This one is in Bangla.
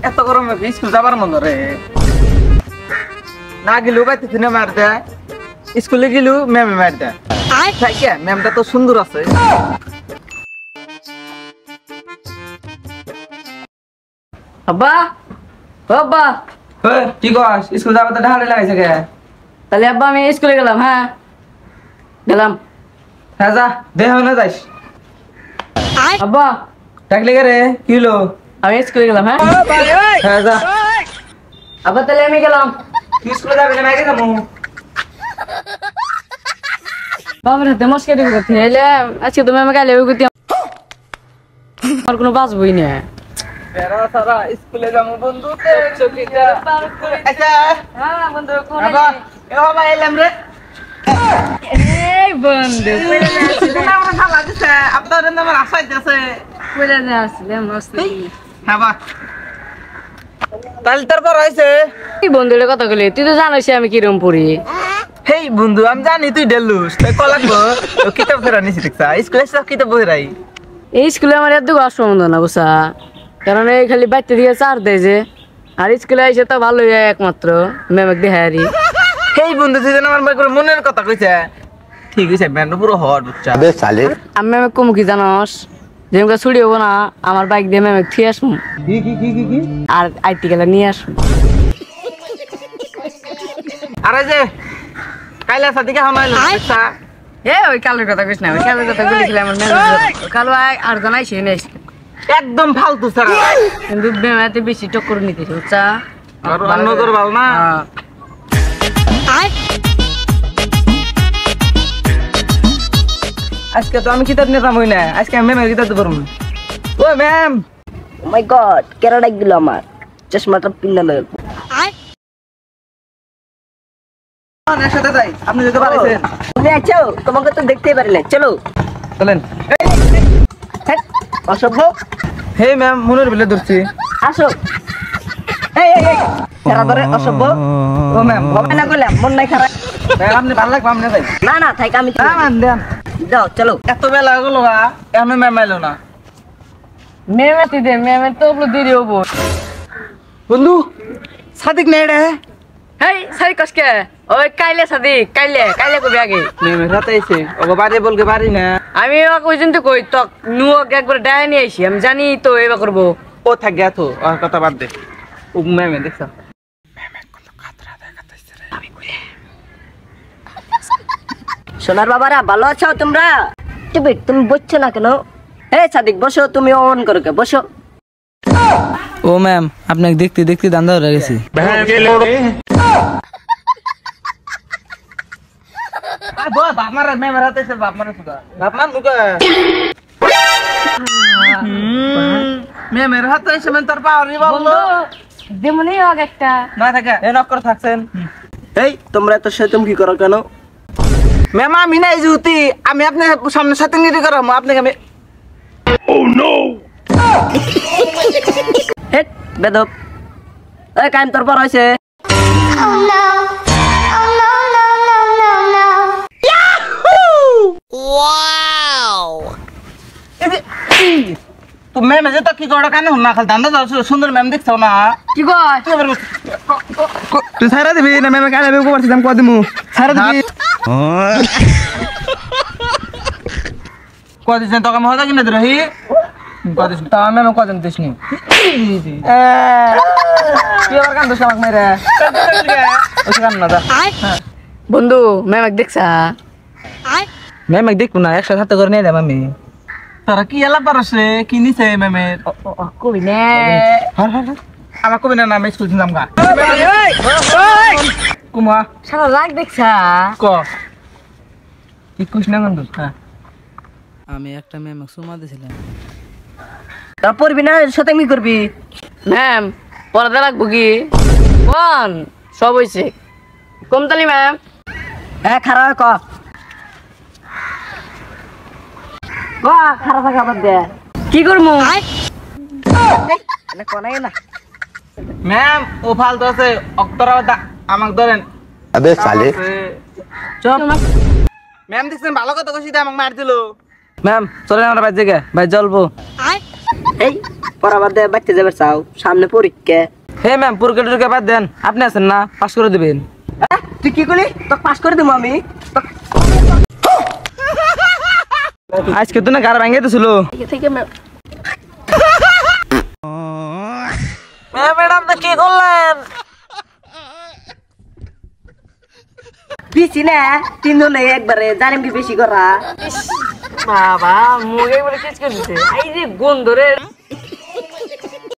এত গরমে স্কুল যাবার মন রে না গেলেও বাইতে না মার দেয় স্কুলে গেলেও ম্যামে মার দেয় ম্যামটা তো সুন্দর আছে আব্বা আব্বা কি কস স্কুল যাবার তো ঢালে লাগাইছে কে তাহলে আব্বা আমি স্কুলে গেলাম হ্যাঁ গেলাম হ্যাঁ যা দেহ না যাইস আব্বা ডাকলে কে রে কি হলো আমি স্কুলে গেলাম হ্যাঁ হ্যাঁ যা আব্বা তাহলে আমি গেলাম তুই স্কুলে যাবি না আগে যাবো বাবার হাতে মস্কারি করতে এলে আজকে তুমি আমাকে আলে করতে আমার কোনো বাঁচবই না বেড়া সারা স্কুলে যাবো বন্ধু আচ্ছা হ্যাঁ বন্ধু কোন এ বাবা এলাম রে এই বন্ধু আমরা খালা দিছে আপনার নাম আশাই আছে কইলা যা আসলে মস্ত হ্যাঁ বা তাহলে তারপর হয়েছে কি বন্ধুর কথা কইলি তুই তো জানিস আমি কিরম পড়ি হেই বন্ধু আমি জানি তুই ডেলুস তাই ক লাগবো কিতাব ফেরা নিছি দেখছা স্কুলে সব কিতাব বইরাই এই স্কুলে আমার এত কষ্ট বন্ধ না বুঝা কারণ এই খালি বাচ্চা দিয়ে চার দেয় যে আর স্কুলে এসে তো ভালোই একমাত্র ম্যামকে দেখাই আরি হেই বন্ধু তুই যেন আমার করে মনের কথা কইছে ঠিক আছে ম্যাম পুরো হট বুঝছা আবে সালে আমি ম্যামকে কম কি জানস যেমন ছুটি হবো না আমার বাইক দিয়ে ম্যামকে থুই আসুন কি আর আইটি গেলে নিয়ে আসুন আরে যে কাইলা সাদিকে হামাইলো দেখছা এ ওই কালোর কথা কইস না ওই কালোর কথা বলেছিলাম আমার ম্যাম কালো আর জানাই সে নেই একদম ফালতু স্যার কিন্তু ম্যাম এত বেশি টক্কর নিতে বুঝছা আর নজর ভালো না আজকে তো আমি কিতাব নিতাম হই না আজকে আমি ম্যামের কিতাব দেবো ও ম্যাম ও মাই গড কেরা ডাকলো আমার চশমাটা পিন্না লয় একসাথে যাই আপনি যেতে পারছেন তুমি আছো তোমাকে তো দেখতেই পারি না চলো চলেন অসভ্য হে ম্যাম মনের বিলে ধরছি আসো এই এই এই খারাপ করে অসভ্য ও ম্যাম হবে না করলাম মন নাই খারাপ ম্যাম আপনি ভালো লাগবে আপনি যাই না না থাক আমি না ম্যাম দেন যাও চলো এত বেলা হয়ে গেল এখন ম্যাম আইলো না মেমেতি দে মেমে তো ওগুলো দেরি হবো বন্ধু সাদিক নেই রে হেই সাই কসকে ওই কাইলে সাদিক কাইলে কাইলে কবি আগে ম্যামের হাতে আইছে ওকে বাড়ি বলকে পারি না আমি ওই জন্য তো কই তক নুক একবার ডায় নিয়ে আইছি আমি জানি তো এবার করবো ও থাক গেছ আর কথা বাদ দে ও ম্যামে দেখছ সোনার বাবারা ভালো আছো তোমরা তুমি বসছো না কেন এই সাদিক বসো তুমি অন করো কে বসো ও ম্যাম আপনাকে দেখতে দেখতে দান্দা হয়ে গেছি ম্যামের হাতে এসে তোর পাওয়ারি বললো যেমনই হোক একটা না থাকে এ নকর থাকছেন এই তোমরা এত সেতুম কি করো কেন ম্যাম আমি নাই জুতি আমি আপনার সামনে সাথে নিয়ে করাম আপনাকে আমি হেট বেদব এই কাম তোর পর হইছে তো ম্যাম যে তো কি করো কেন না খালি দান্দা যাও সুন্দর ম্যাম দেখছো না কি কয় তুই সারা দিবি না ম্যামে কালে বেগো পারছিলাম কয় দিমু সারা দিবি কয় দিছেন তোকে মজা কিনে দিরহি কয় দিছেন তা ম্যাম কয় দিন দিছনি কি আবার কান দোষ আমাকে মেরে ওই কান না দা বন্ধু ম্যাম দেখছা ম্যাম দেখবো না একসাথে হাতে করে নিয়ে যাম আমি তারা কি এলা পারছে কি নিছে ম্যামের কবি নে আমার কবি না নাম স্কুল নাম গা কুমা সারা রাগ দেখছা ক কি কুছ না গন্ধ আমি একটা ম্যাম সুমা দিছিলাম তা পড়বি না সাথে কি করবি ম্যাম পড়াতে লাগবো কি কোন সব হইছে কমতালি ম্যাম হ্যাঁ খারাপ ক খারাপ থাকা বাদ দে কি করবো না ম্যাম ও ফালতু আছে অক্তরা আমাকে ধরেন আবে সালে চুপ ম্যাম দেখছেন ভালো কথা কইছি আমাকে মার দিল ম্যাম চলেন আমরা বাইরে ভাই জ্বলবো এই পড়া বাদ দিয়ে বাচ্চা যাবে চাও, সামনে পরীক্ষা। হে ম্যাম পরীক্ষা টরীক্ষা বাদ দেন, আপনি আছেন না, পাস করে দিবেন। তুই কি করলি? তো পাস করে দেবো আমি। আজকে তো না গাড়ি ভাঙে দিছিল। ম্যাডাম তো কি করলেন? দিছি না 3 জনে একবারে, জানিম কি বেশি করা। বাবা মুখে বলে চেঞ্জ করে দিছে, এই যে গন্ধ রে।